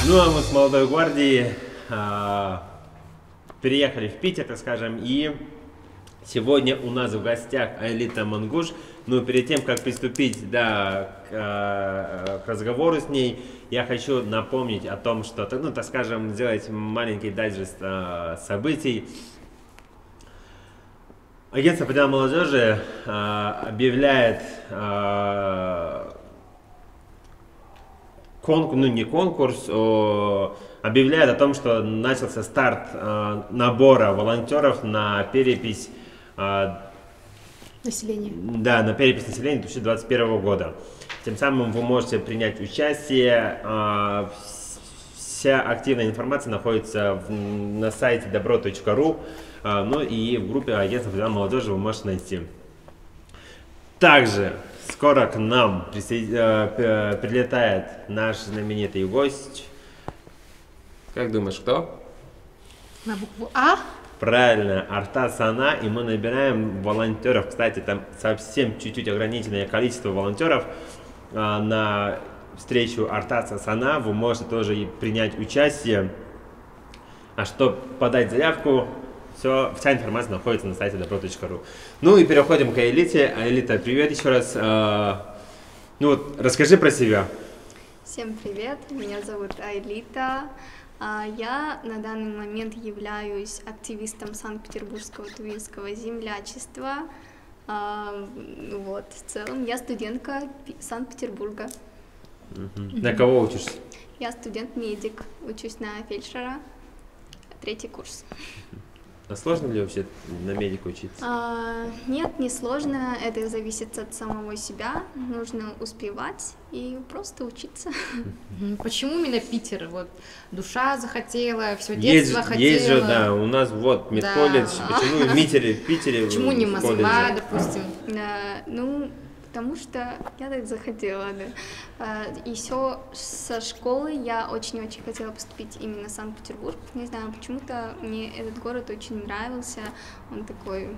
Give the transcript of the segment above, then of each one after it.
Ну, а мы с молодой гвардией переехали в Питер, так скажем, и сегодня у нас в гостях Аэлита Мангуш. Но перед тем, как приступить к разговору с ней, я хочу напомнить о том, что, ну, так скажем, сделать маленький дайджест событий. Агентство по делам молодежи объявляет объявляет о том, что начался старт набора волонтеров на перепись населения. Да, на перепись населения 2021 года. Тем самым вы можете принять участие. Вся активная информация находится на сайте dobro.ru, ну и в группе агентства по делам молодежи вы можете найти. Также скоро к нам прилетает наш знаменитый гость. Как думаешь, кто? На букву А? Правильно, Артас Сана, и мы набираем волонтеров. Кстати, там совсем чуть-чуть ограниченное количество волонтеров. На встречу Артаса Сана вы можете тоже и принять участие. А чтобы подать заявку, вся информация находится на сайте dobro.ru. Ну и переходим к Аэлите. Аэлита, привет еще раз. Ну вот, расскажи про себя. Всем привет, меня зовут Аэлита. Я на данный момент являюсь активистом Санкт-Петербургского тувинского землячества. Вот, в целом я студентка Санкт-Петербурга. На кого учишься? Я студент-медик, учусь на фельдшера, 3-й курс. А сложно ли вообще на медика учиться? Нет, не сложно, это зависит от самого себя, нужно успевать и просто учиться. Почему именно Питер? Вот душа захотела, все детство хотела. Есть же, да, у нас вот медколледж, да. Почему в Питере? Почему не Москва, допустим? Ну, потому что я так захотела, да. Еще со школы я очень-очень хотела поступить именно в Санкт-Петербург. Не знаю, почему-то мне этот город очень нравился. Он такой,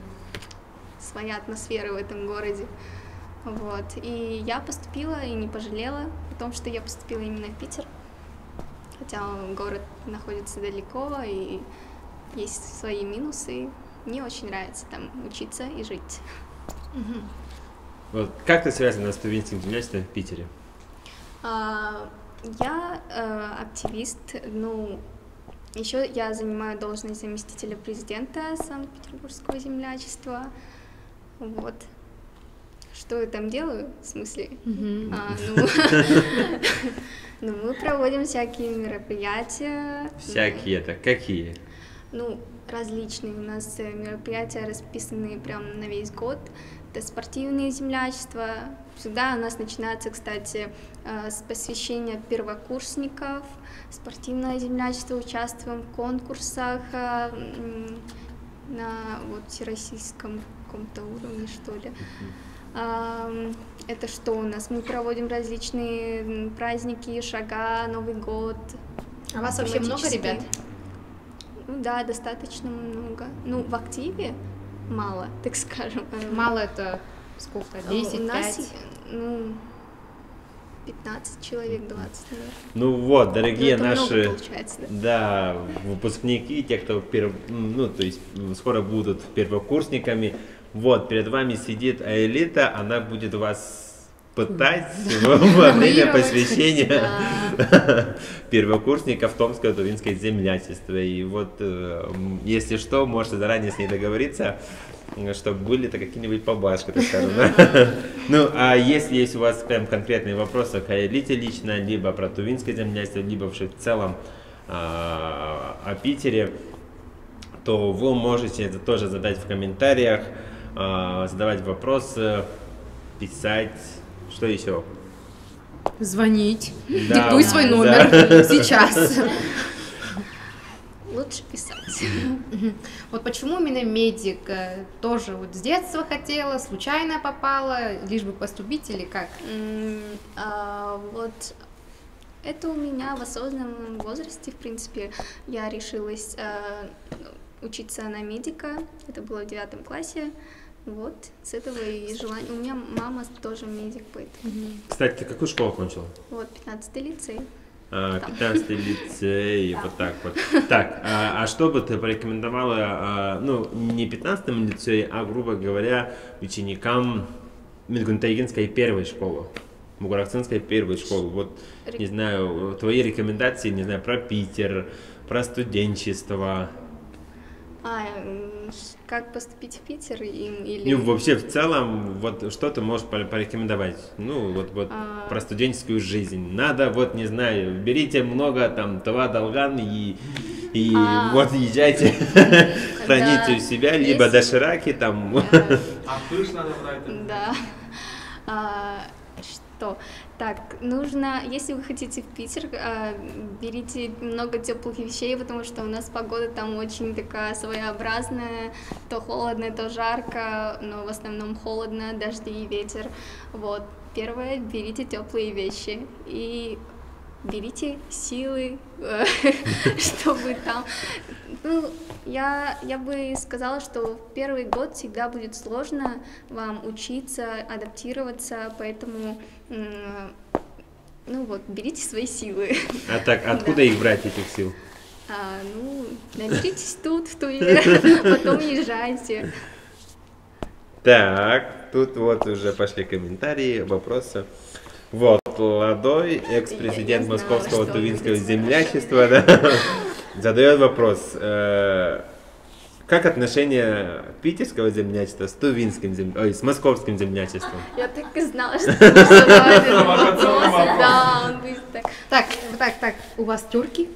своя атмосфера в этом городе. Вот. И я поступила и не пожалела о том, что я поступила именно в Питер. Хотя город находится далеко и есть свои минусы. Мне очень нравится там учиться и жить. Вот. Как ты связана с тувинским землячеством в Питере? Я активист, ну, еще я занимаю должность заместителя президента Санкт-Петербургского землячества. Вот. Что я там делаю, в смысле? Ну, мы проводим всякие мероприятия. Всякие это какие? Ну, различные. У нас мероприятия расписаны прямо на весь год. Это спортивные землячества. Всегда у нас начинается, кстати, с посвящения первокурсников. Спортивное землячество, участвуем в конкурсах на вот всероссийском каком-то уровне, что ли. Это что у нас? Мы проводим различные праздники, шага, Новый год. А у вас вообще много ребят? Ну, да, достаточно много. Ну, в активе мало, так скажем. Мало это сколько? 10, у нас, 5? Ну, 15 человек, 20, наверное. Ну вот, дорогие наши да, выпускники, те, кто ну, то есть скоро будут первокурсниками. Вот, перед вами сидит Аэлита, она будет вас пытать во время посвящения первокурсников Томского тувинского землячества. И вот, если что, можете заранее с ней договориться, чтобы были-то какие-нибудь поблажки, так скажем. Ну, а если есть у вас прям конкретные вопросы к Аэлите лично, либо про тувинское землячество, либо в целом о Питере, то вы можете это тоже задать в комментариях, задавать вопросы, писать. Что еще? Звонить. Да, диктуй свой номер сейчас. Лучше писать. Вот почему именно медик? Тоже вот с детства хотела, случайно попала, лишь бы поступить или как? Вот это у меня в осознанном возрасте, в принципе, я решилась учиться на медика. Это было в 9 классе. Вот, с этого и желание. У меня мама тоже медик, поэтому. Кстати, ты какую школу окончила? Вот, 15-й лицей. 15-й лицей, вот так вот. Так, а что бы ты порекомендовала, ну, не 15-му лицею, а, грубо говоря, ученикам Медгунтайгинской первой школы, Бугуратинской первой школы? Вот, не знаю, твои рекомендации, не знаю, про Питер, про студенчество. Как поступить в Питер или... Ну, вообще, в целом, вот что ты можешь порекомендовать? Ну, вот про студенческую жизнь. Надо, вот, не знаю, берите много, там, Талат-Алган и вот езжайте, храните у себя, либо дошираки, там. А пыш надо брать? Да. Что? Так, нужно, если вы хотите в Питер, берите много теплых вещей, потому что у нас погода там очень такая своеобразная, то холодно, то жарко, но в основном холодно, дожди и ветер. Вот, первое, берите теплые вещи и берите силы, чтобы там... Ну, я бы сказала, что в первый год всегда будет сложно вам учиться, адаптироваться, поэтому, ну вот, берите свои силы. А так, откуда их брать, этих сил? Ну, наберитесь тут, в Туве, потом езжайте. Так, тут вот уже пошли комментарии, вопросы. Вот, Ладой, экс-президент Московского Тувинского землячества, да, задает вопрос. Как отношение питерского землячества с тувинским с московским землячеством? Я так и знала, что ты задавал этот вопрос. Да, он будет так. Так, у вас терки?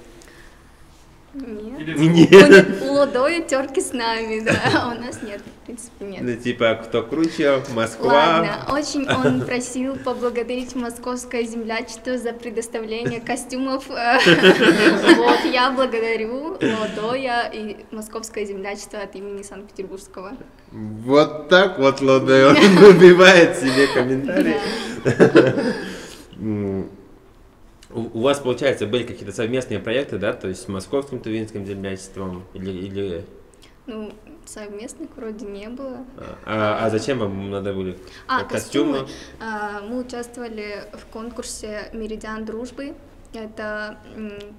Нет. У Лодоя терки с нами, да, а у нас нет, в принципе, нет. Ну, типа, кто круче, Москва? Ладно, очень он просил поблагодарить Московское землячество за предоставление костюмов. Вот, я благодарю Лодоя и Московское землячество от имени Санкт-Петербургского. Вот так вот Лодой, он выбивает себе комментарии. У вас, получается, были какие-то совместные проекты, да, то есть с Московским Тувинским землячеством или... Ну, совместных вроде не было. А зачем вам надо были костюмы? Мы участвовали в конкурсе «Меридиан дружбы». Это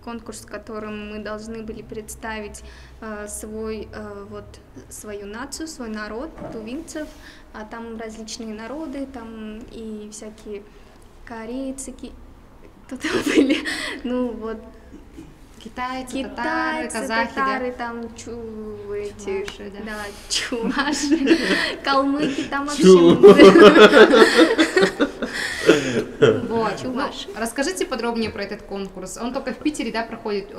конкурс, в котором мы должны были представить свою нацию, свой народ, тувинцев. Там различные народы, там и всякие корейцы, кто там были, ну вот, китайцы, казахи, татары, да? там Чуваши, да. Чуваши, калмыки, там вообще... Вот, чуваши. Расскажите подробнее про этот конкурс. Он только в Питере, да, проходит,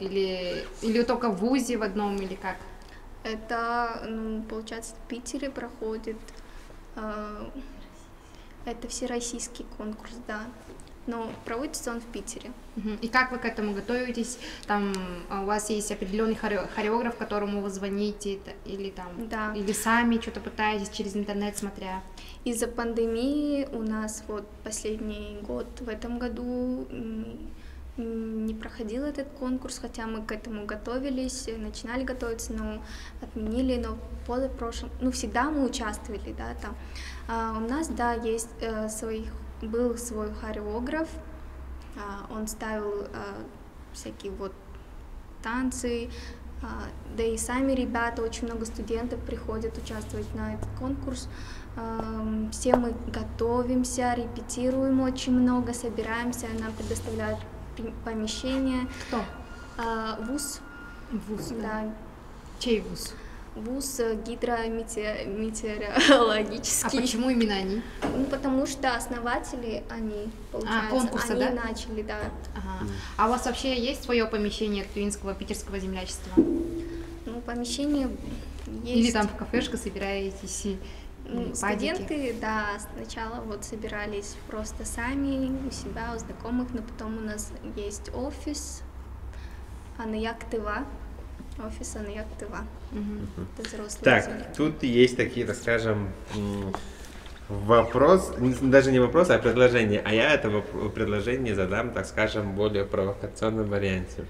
или только в ВУЗе в одном, или как? Это, получается, в Питере проходит, это всероссийский конкурс, да. Но проводится он в Питере. И как вы к этому готовитесь? Там у вас есть определенный хореограф, которому вы звоните, или там, да. Или сами что-то пытаетесь через интернет смотря? Из-за пандемии у нас вот последний год в этом году не проходил этот конкурс, хотя мы к этому готовились, начинали готовиться, но отменили, но позапрошлом, всегда мы участвовали, да, там. У нас, да, есть был свой хореограф, он ставил всякие вот танцы, да и сами ребята, очень много студентов приходят участвовать на этот конкурс. Все мы готовимся, репетируем очень много, собираемся, нам предоставляют помещение. Кто? ВУЗ. ВУЗ, да. Чей ВУЗ? ВУЗ гидрометеорологический. А почему именно они? Потому что основатели, они, получается, конкурса, они да? начали, да. Ага. А у вас вообще есть свое помещение Тувинского питерского землячества? Помещение есть. Или там в кафешке собираетесь и студенты, да, сначала вот собирались просто сами у себя, у знакомых, но потом у нас есть офис Анаяк-Тыва. Офис Анаяк-Тыва. Это взрослые Так, люди. тут есть такие, так скажем, вопрос, даже не вопрос, а предложение. А я это предложение задам, так скажем, в более провокационном варианте.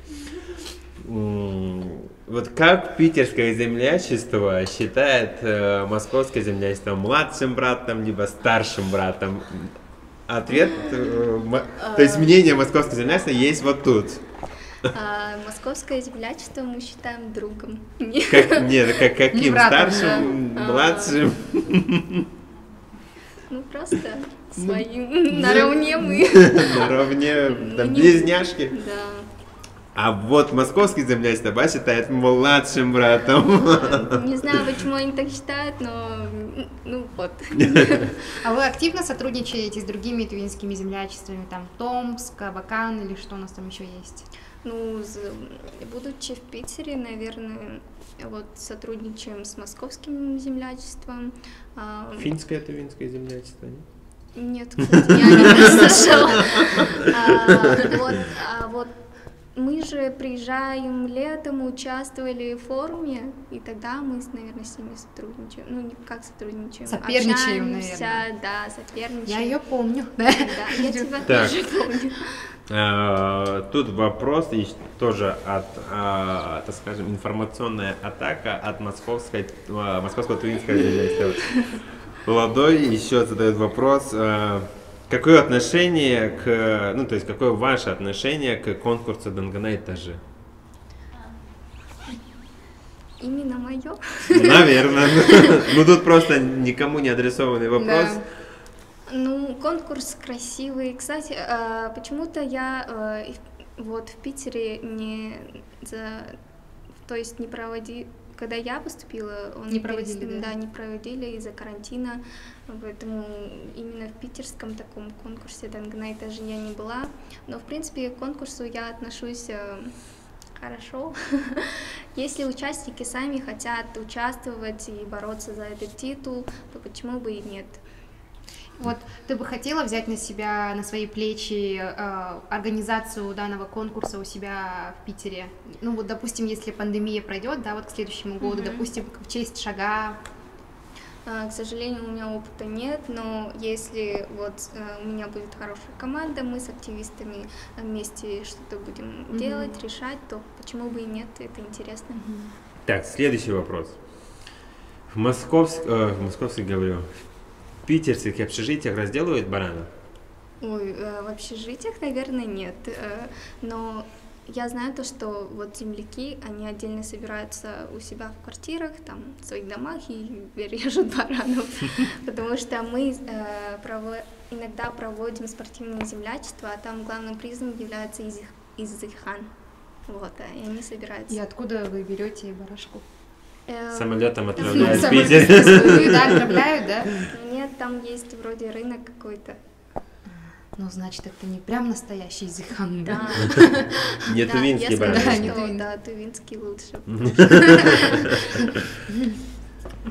Вот как питерское землячество считает московское землячество младшим братом, либо старшим братом? Ответ То есть мнение московского землячества есть вот тут. Московское землячество мы считаем другом. Каким? Не братом, Старшим, младшим? Ну, просто своим, наравне мы. Наравне, близняшки. Да. А вот московский землячество Ба считает младшим братом. Не знаю, почему они так считают, но ну вот. А вы активно сотрудничаете с другими тювинскими землячествами, там Томск, Абакан или что у нас там еще есть? Ну, будучи в Питере, наверное, вот сотрудничаем с московским землячеством. Финское тювинское землячество, нет? Нет, кстати, я не слышала. Вот мы же приезжаем летом, участвовали в форуме, и тогда мы, наверное, с ними сотрудничаем. Ну, не как сотрудничаем, соперничаем, общаемся, наверное. да, соперничаем. Я ее помню. Да, я тебя Так. тоже помню. Тут вопрос тоже от, так скажем, информационная атака от московского тювинского землячества. Молодой еще задает вопрос. Какое отношение то есть какое ваше отношение к конкурсу Дангана Этажи? Именно мое? Наверное. Ну тут просто никому не адресованный вопрос. Да. Ну, конкурс красивый. Кстати, почему-то я вот в Питере не проводила. Когда я поступила, Не проводили, да? не проводили из-за карантина, поэтому именно в питерском таком конкурсе Дангана Этажи я не была. Но, в принципе, к конкурсу я отношусь хорошо. Если участники сами хотят участвовать и бороться за этот титул, то почему бы и нет? Вот ты бы хотела взять на себя, на свои плечи организацию данного конкурса у себя в Питере? Ну вот, допустим, если пандемия пройдет, да, вот к следующему году, допустим, в честь Шага. К сожалению, у меня опыта нет, но если вот у меня будет хорошая команда, мы с активистами вместе что-то будем делать, решать, то почему бы и нет, это интересно. Так, следующий вопрос. В московских, говорю, в питерских общежитиях разделывают баранов? Ой, в общежитиях, наверное, нет, но я знаю то, что вот земляки, они отдельно собираются у себя в квартирах, там, в своих домах и режут баранов, потому что мы иногда проводим спортивное землячество, а там главным призом является изыхан, вот, и они собираются. И откуда вы берете барашку? Самолетом отправляют в Питер. Да, отправляют, да? Нет, там есть вроде рынок какой-то. Ну, значит, это не прям настоящий изыхан, Да. Не тювинский баран. Да, тювинский лучше.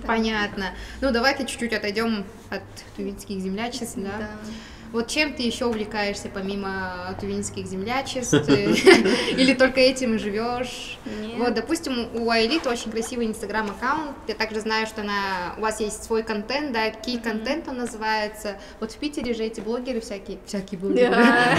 Понятно. Ну, давайте чуть-чуть отойдем от тювинских землячеств, да? Вот чем ты еще увлекаешься помимо тювинских землячеств? Или только этим и живешь? Вот, допустим, у Айлит очень красивый инстаграм-аккаунт. Я также знаю, что у вас есть свой контент, да, кей-контент он называется. Вот в Питере же эти блогеры всякие блогеры,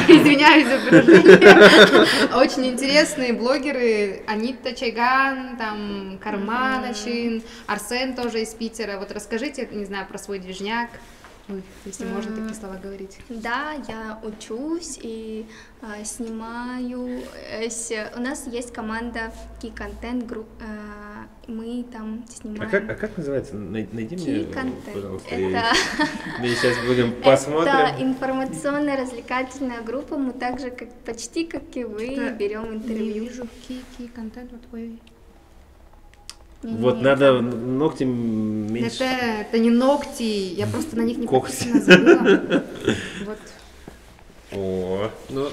извиняюсь за выражение, очень интересные блогеры. Анита Чайган, там, Карма Начин, Арсен тоже из Питера. Вот расскажите, не знаю, про свой движняк. Если можно такие слова говорить. Да, я учусь и снимаю. У нас есть команда Key Content Group. Мы там снимаем. А как называется? Найди мне, пожалуйста. Мы сейчас будем Это посмотрим. информационно-развлекательная группа. Мы также, почти как и вы, берем интервью. Не вижу Key Content, вот твой. Вот надо ногти меньше. Это не ногти, я просто на них не Когти. подписана, забыла. Вот. О, ну,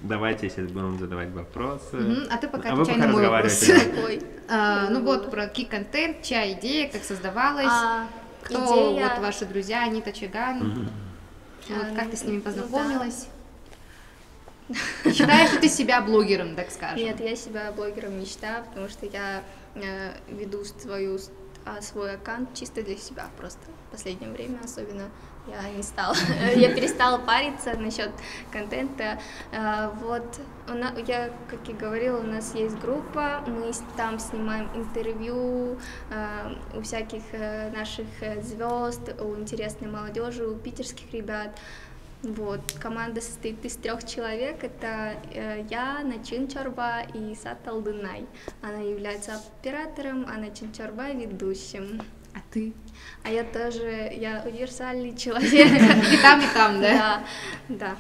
давайте сейчас будем задавать вопросы. А ты пока вы отвечай пока на мой вопрос. разговаривайте. Ой. Ну вот, про Key-контент, чья идея, как создавалась, кто идея- вот ваши друзья, Анита Чиган, вот как ты с ними познакомилась? Считаешь ли ты себя блогером, так скажем? Нет, я себя блогером не считаю, потому что я веду свой аккаунт чисто для себя просто. В последнее время особенно я перестала париться насчет контента. Вот, я, как и говорила, у нас есть группа, мы там снимаем интервью у всяких наших звезд, у интересной молодежи, у питерских ребят. Вот, команда состоит из 3 человек. Это я, Начин Чорба и Сат Алдынай. Она является оператором, а Начин Чорба ведущим. А ты? А я тоже, я универсальный человек. И там, да? Да.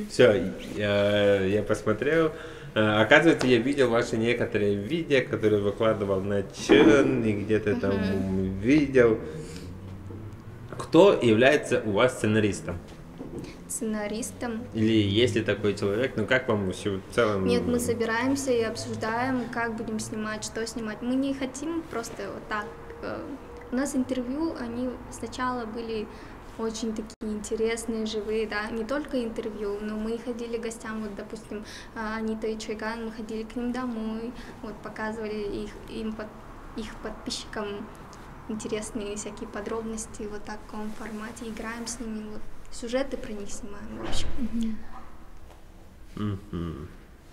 Все, я посмотрел. Оказывается, я видел ваши некоторые видео, которые выкладывал на Чен, и где-то там видел. Кто является у вас сценаристом? Сценаристом. Или есть ли такой человек? Ну как вам все в целом? Нет, мы собираемся и обсуждаем, как будем снимать, что снимать. Мы не хотим просто вот так. У нас интервью, они сначала были очень такие интересные, живые, да, не только интервью, но мы ходили к гостям, вот, допустим, Анита и Чойган, мы ходили к ним домой, вот, показывали их подписчикам интересные всякие подробности, вот так, в таком формате, играем с ними, вот, сюжеты про них снимаем, в общем.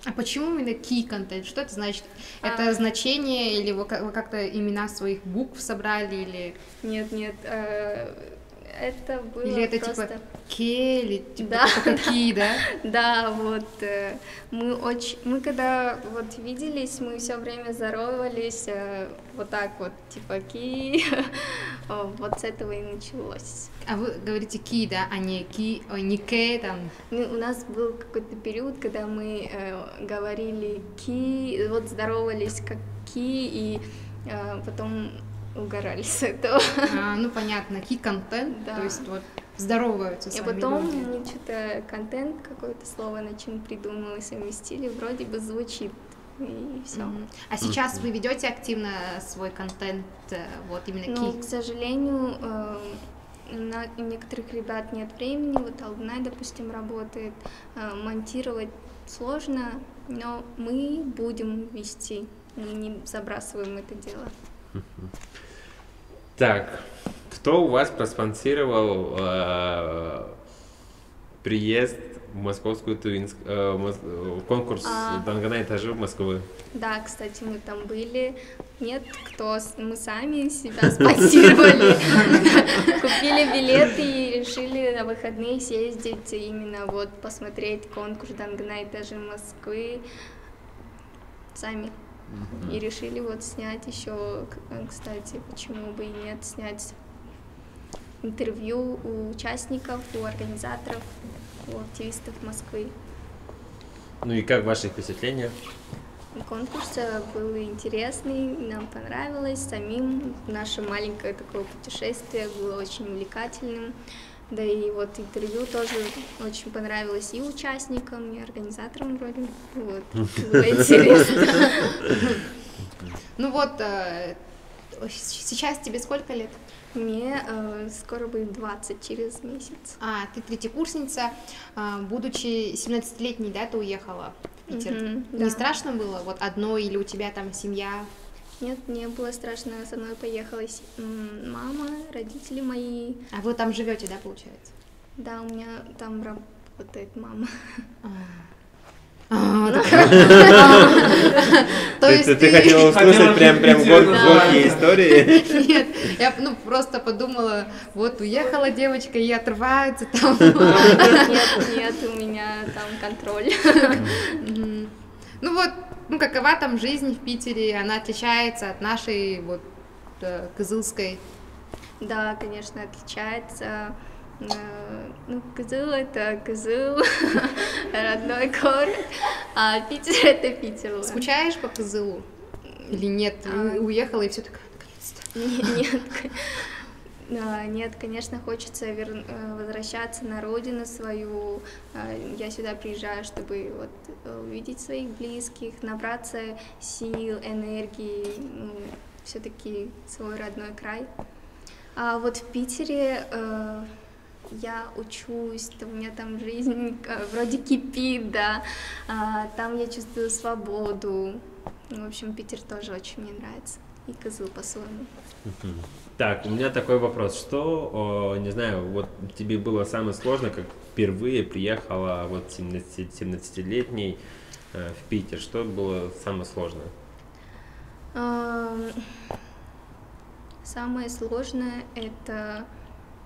А почему именно key контент? Что это значит? Это значение, или вы как-то имена своих букв собрали, или... Нет, это было или это просто... типа Ке, или типа да, какие, да? Да, вот мы когда вот виделись, мы все время здоровались вот так вот, типа ки, вот с этого и началось. А вы говорите ки, да, а не ки, не ке там? У нас был какой-то период, когда мы говорили ки, вот здоровались как ки, и потом угорали с этого. Ну понятно, ки-контент, да. То есть вот здороваются с и вами потом люди. мы что-то контент, какое-то слово Начин придумал и совместили, вроде бы звучит, и все. А сейчас вы ведете активно свой контент, вот именно ки? К сожалению, у некоторых ребят нет времени, вот Алдынай, допустим, работает, монтировать сложно, но мы будем вести, мы не забрасываем это дело. Так, кто у вас проспонсировал приезд в московскую конкурс Дангана этажи Москвы? Да, кстати, мы там были. Нет, мы сами себя спонсировали. Купили билеты и решили на выходные съездить именно вот посмотреть конкурс Дангана этажи Москвы сами. И решили вот снять еще, кстати, почему бы и нет, снять интервью у участников, у организаторов, у активистов Москвы. Ну и как ваши впечатления? Конкурс был интересный, нам понравилось самим. Наше маленькое такое путешествие было очень увлекательным. Да и вот интервью тоже очень понравилось и участникам, и организаторам вроде. Вот, было интересно. Ну вот, сейчас тебе сколько лет? Мне скоро будет 20 через месяц. Ты третьекурсница, будучи 17-летней, да, ты уехала в Питер? Да. Не страшно было, вот одной, или у тебя там семья? Нет, мне было страшно, со мной поехала мама, родители мои. А вы там живете, да, получается? Да, у меня там работает мама. То есть ты хотела услышать прям горькие истории? Нет, я просто подумала, вот уехала девочка и отрывается там. Нет, у меня там контроль. Ну вот, какова там жизнь в Питере, она отличается от нашей вот кызылской? Да, конечно, отличается. Кызыл — это Кызыл, родной город, а Питер — это Питер. Скучаешь по Кызылу? Или нет? Уехала и все такое, наконец-то? Нет, конечно, хочется возвращаться на родину свою. Я сюда приезжаю, чтобы вот увидеть своих близких, набраться сил, энергии, все-таки свой родной край. А вот в Питере я учусь, у меня там жизнь вроде кипит, да, там я чувствую свободу. В общем, Питер тоже очень мне нравится, и Кызыл по-своему. Так, у меня такой вопрос, что, не знаю, вот тебе было самое сложное, как впервые приехала вот 17-летней в Питер, что было самое сложное? Самое сложное — это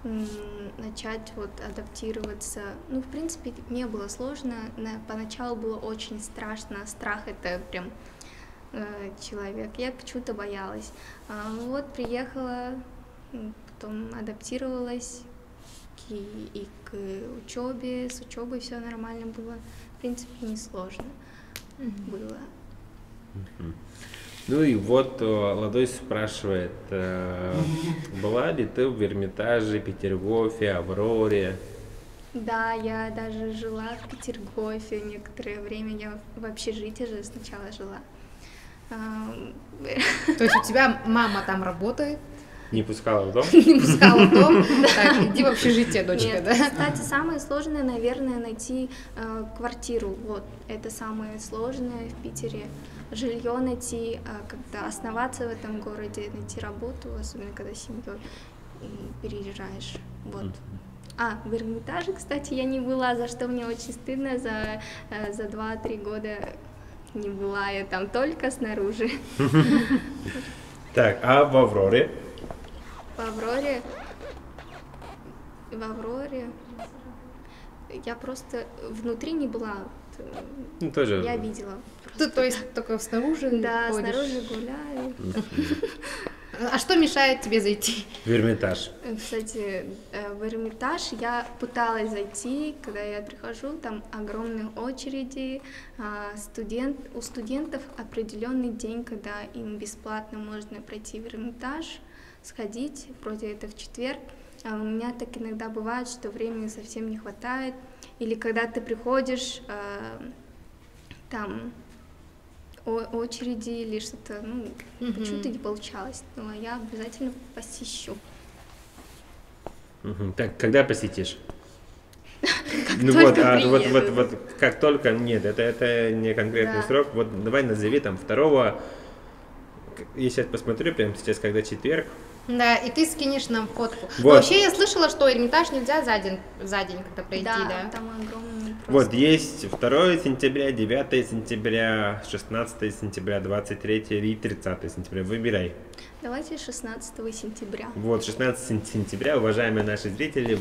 начать вот адаптироваться. Ну, в принципе, не было сложно. Поначалу было очень страшно. Страх — это прям человек. Я почему-то боялась. Вот приехала, потом адаптировалась и к учебе. С учебой все нормально было. В принципе, несложно было. Ну и вот Ладой спрашивает, была ли ты в Эрмитаже, Петергофе, Авроре? Да, я даже жила в Петергофе некоторое время. Я в общежитии же сначала жила. То есть у тебя мама там работает? Не пускала в дом? Не пускала в дом? Так, иди в общежитие, дочка, Нет, да? кстати, самое сложное, наверное, найти квартиру. Вот, это самое сложное в Питере. Жилье найти, когда основаться в этом городе, найти работу, особенно когда с семьей переезжаешь. Вот. В Эрмитаже, кстати, я не была, за что мне очень стыдно. За 2-3 года не была я там, только снаружи. Так, а в Авроре? В Авроре я просто внутри не была. Ну, тоже. Я видела. Ты, то есть, только снаружи Да, ходишь? снаружи гуляю. А что мешает тебе зайти? В Эрмитаж. Кстати, в Эрмитаж я пыталась зайти, когда я прихожу, там огромные очереди, у студентов определенный день, когда им бесплатно можно пройти в Эрмитаж, сходить, вроде это в четверг. А у меня так иногда бывает, что времени совсем не хватает, или когда ты приходишь, там очереди или что-то, почему-то не получалось, но я обязательно посещу. Так, когда посетишь? Ну только вот, как только, нет, это не конкретный срок, вот давай назови там 2, я сейчас посмотрю, прямо сейчас, когда четверг. Да, и ты скинешь нам фотку. Вот. Но вообще я слышала, что Эрмитаж нельзя за день когда пройти, да? Да, там огромный просто. Вот есть 2 сентября, 9 сентября, 16 сентября, 23 и 30 сентября. Выбирай. Давайте 16 сентября. Вот, 16 сентября, уважаемые наши зрители,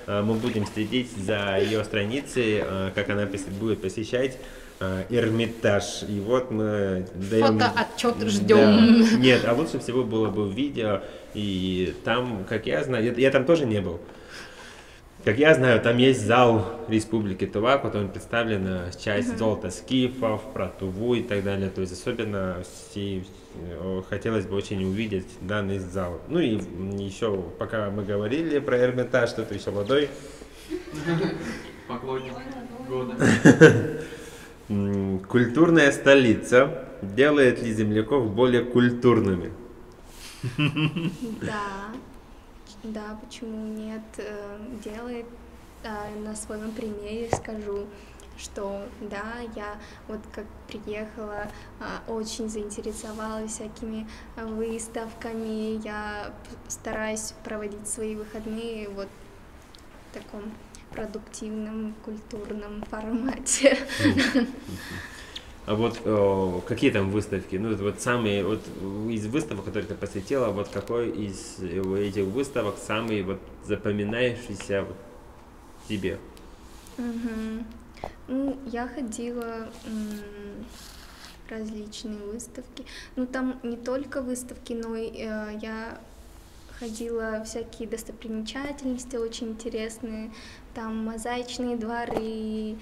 мы будем следить за ее страницей, как она будет посещать Эрмитаж. И вот мы даем... Фотоотчет ждем. Да. Нет, а лучше всего было бы видео, и там, как я знаю, я там тоже не был. Как я знаю, там есть зал Республики Тува, в котором представлена часть золота скифов, про Туву и так далее. То есть особенно хотелось бы очень увидеть данный зал. Ну и еще, пока мы говорили про Эрмитаж, что-то еще Ладой. Поклонник года. Культурная столица делает ли земляков более культурными? Да, почему нет, делает. На своем примере скажу, что да, я вот как приехала, очень заинтересовалась всякими выставками, я стараюсь проводить свои выходные вот в таком продуктивном, культурном формате. А вот какие там выставки? Ну, вот самые, вот из выставок, которые ты посетила, вот какой из этих выставок самый вот запоминающийся вот тебе? Ну, я ходила в различные выставки. Ну, там не только выставки, но я ходила всякие достопримечательности очень интересные, там мозаичные дворы,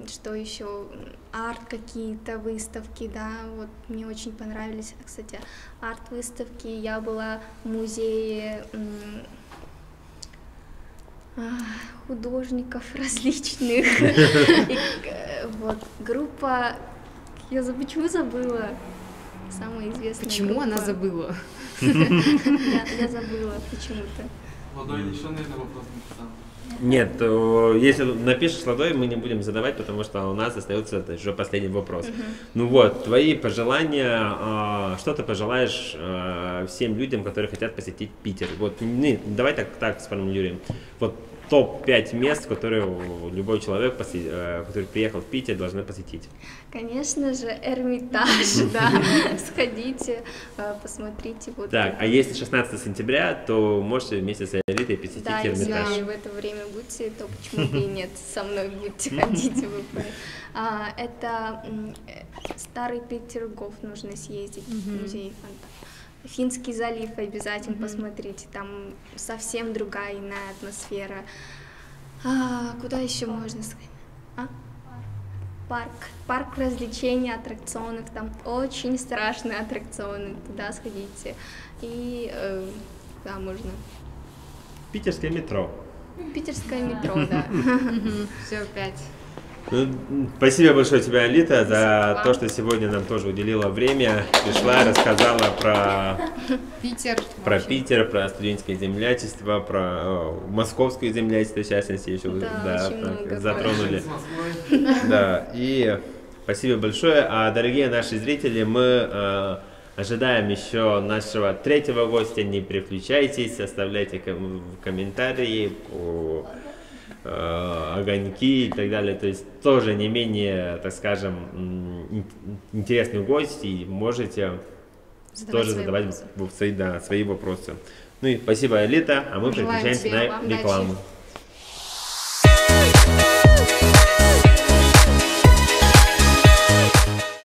что еще, арт какие-то выставки, да, вот мне очень понравились, кстати, арт-выставки. Я была в музее художников различных, вот, группа, почему забыла, самая известная Почему группа. она забыла? Я забыла почему-то. Ладой еще, наверное, вопрос написал. Нет, если напишешь Ладой, мы не будем задавать, потому что у нас остается уже последний вопрос. Ну вот, твои пожелания, что ты пожелаешь всем людям, которые хотят посетить Питер? Вот, давай так сформулируем. Вот топ-5 мест, которые любой человек, который приехал в Питер, должны посетить? Конечно же, Эрмитаж, да, сходите, посмотрите. Вот. Так, а если 16 сентября, то можете вместе с Элитой посетить Да, если Эрмитаж. вы в это время будете, то почему бы и нет, со мной будете ходить. Это Старый Петергоф, нужно съездить, музей фонтанов. Финский залив обязательно посмотрите, там совсем другая иная атмосфера. Куда еще можно сходить? Парк развлечений, аттракционов, там очень страшные аттракционы, туда сходите. И да, можно. Питерское метро. Питерское метро, да. Все, 5. Спасибо большое тебе, Алита, за то, что сегодня нам тоже уделила время, пришла, рассказала про Питер, про студенческое землячество, про московское землячество, в частности, еще затронули. Да, и спасибо большое. А, дорогие наши зрители, мы ожидаем еще нашего третьего гостя. Не переключайтесь, оставляйте комментарии, огоньки и так далее. То есть тоже не менее, так скажем, интересный гость, и можете тоже задавать свои вопросы. Ну и спасибо, Элита, а мы переключаемся на рекламу.